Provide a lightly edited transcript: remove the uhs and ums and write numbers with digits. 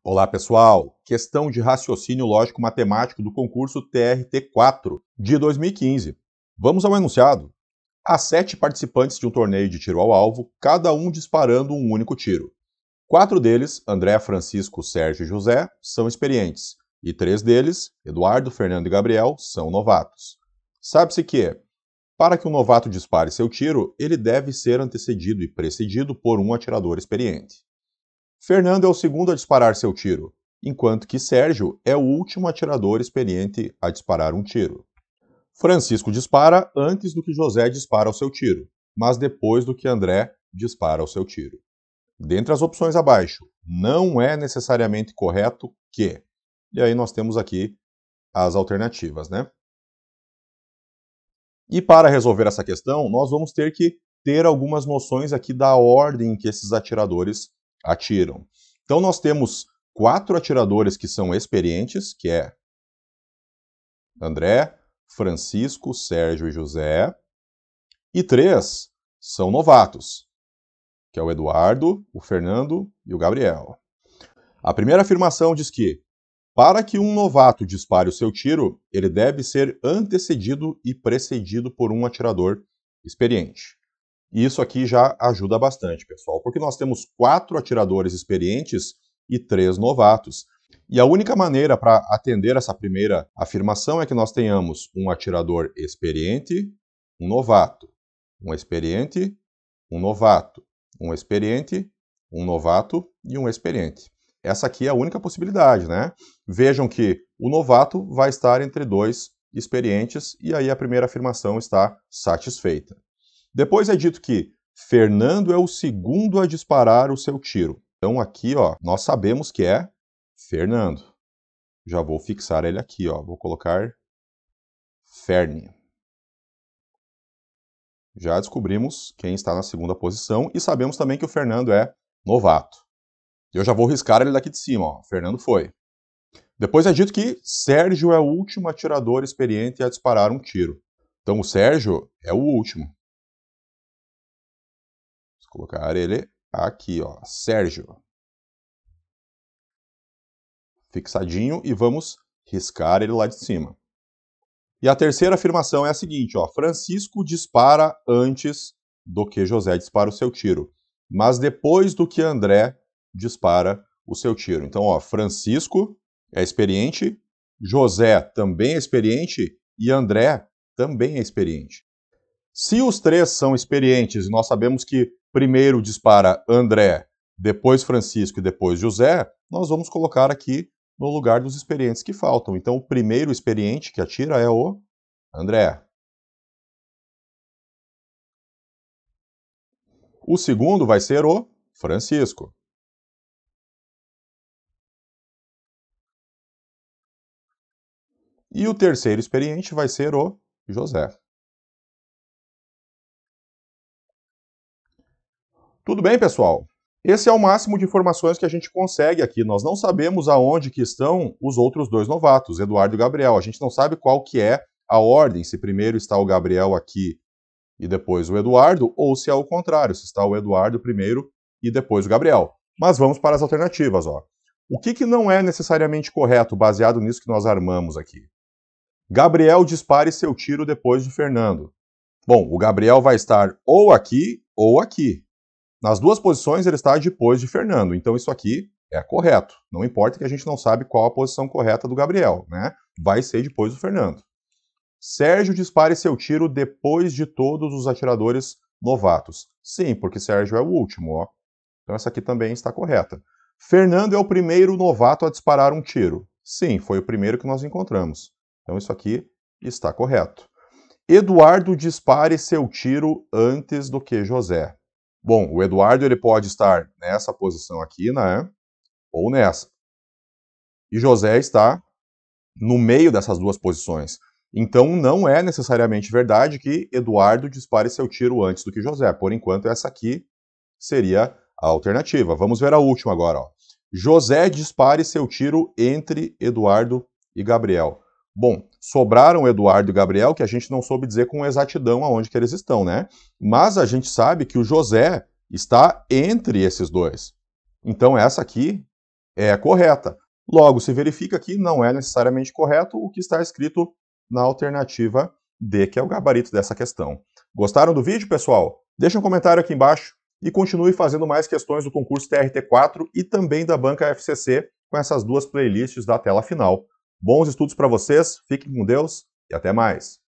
Olá, pessoal! Questão de raciocínio lógico-matemático do concurso TRT4 de 2015. Vamos ao enunciado. Há 7 participantes de um torneio de tiro ao alvo, cada um disparando um único tiro. 4 deles, André, Francisco, Sérgio e José, são experientes, e 3 deles, Eduardo, Fernando e Gabriel, são novatos. Sabe-se que, para que um novato dispare seu tiro, ele deve ser antecedido e precedido por um atirador experiente. Fernando é o segundo a disparar seu tiro, enquanto que Sérgio é o último atirador experiente a disparar um tiro. Francisco dispara antes do que José dispara o seu tiro, mas depois do que André dispara o seu tiro. Dentre as opções abaixo, não é necessariamente correto que... E aí nós temos aqui as alternativas, né? E para resolver essa questão, nós vamos ter que ter algumas noções aqui da ordem em que esses atiradores atiram. Então nós temos 4 atiradores que são experientes, que é André, Francisco, Sérgio e José, e 3 são novatos, que é o Eduardo, o Fernando e o Gabriel. A primeira afirmação diz que, para que um novato dispare o seu tiro, ele deve ser antecedido e precedido por um atirador experiente. E isso aqui já ajuda bastante, pessoal, porque nós temos 4 atiradores experientes e 3 novatos. E a única maneira para atender essa primeira afirmação é que nós tenhamos um atirador experiente, um novato, um experiente, um novato, um experiente, um novato e um experiente. Essa aqui é a única possibilidade, né? Vejam que o novato vai estar entre 2 experientes e aí a primeira afirmação está satisfeita. Depois é dito que Fernando é o segundo a disparar o seu tiro. Então aqui, ó, nós sabemos que é Fernando. Já vou fixar ele aqui, ó. Vou colocar Ferni. Já descobrimos quem está na segunda posição e sabemos também que o Fernando é novato. Eu já vou riscar ele daqui de cima, ó. Fernando foi. Depois é dito que Sérgio é o último atirador experiente a disparar um tiro. Então o Sérgio é o último. Vou colocar ele aqui, ó, Sérgio. Fixadinho e vamos riscar ele lá de cima. E a terceira afirmação é a seguinte, ó, Francisco dispara antes do que José dispara o seu tiro, mas depois do que André dispara o seu tiro. Então, ó, Francisco é experiente, José também é experiente e André também é experiente. Se os 3 são experientes e nós sabemos que primeiro dispara André, depois Francisco e depois José, nós vamos colocar aqui no lugar dos experientes que faltam. Então, o primeiro experiente que atira é o André. O segundo vai ser o Francisco. E o terceiro experiente vai ser o José. Tudo bem, pessoal? Esse é o máximo de informações que a gente consegue aqui. Nós não sabemos aonde que estão os outros 2 novatos, Eduardo e Gabriel. A gente não sabe qual que é a ordem, se primeiro está o Gabriel aqui e depois o Eduardo, ou se é o contrário, se está o Eduardo primeiro e depois o Gabriel. Mas vamos para as alternativas, ó. O que não é necessariamente correto, baseado nisso que nós armamos aqui? Gabriel dispare seu tiro depois de Fernando. Bom, o Gabriel vai estar ou aqui ou aqui. Nas 2 posições ele está depois de Fernando, então isso aqui é correto. Não importa que a gente não sabe qual a posição correta do Gabriel, né? Vai ser depois do Fernando. Sérgio dispare seu tiro depois de todos os atiradores novatos. Sim, porque Sérgio é o último, ó. Então essa aqui também está correta. Fernando é o primeiro novato a disparar um tiro. Sim, foi o primeiro que nós encontramos. Então isso aqui está correto. Eduardo dispare seu tiro antes do que José. Bom, o Eduardo ele pode estar nessa posição aqui, né? Ou nessa. E José está no meio dessas 2 posições. Então não é necessariamente verdade que Eduardo dispare seu tiro antes do que José. Por enquanto, essa aqui seria a alternativa. Vamos ver a última agora, ó. José dispare seu tiro entre Eduardo e Gabriel. Bom, sobraram Eduardo e Gabriel, que a gente não soube dizer com exatidão aonde que eles estão, né? Mas a gente sabe que o José está entre esses 2. Então essa aqui é correta. Logo, se verifica que não é necessariamente correto o que está escrito na alternativa D, que é o gabarito dessa questão. Gostaram do vídeo, pessoal? Deixa um comentário aqui embaixo e continue fazendo mais questões do concurso TRT4 e também da banca FCC com essas duas playlists da tela final. Bons estudos para vocês, fiquem com Deus e até mais!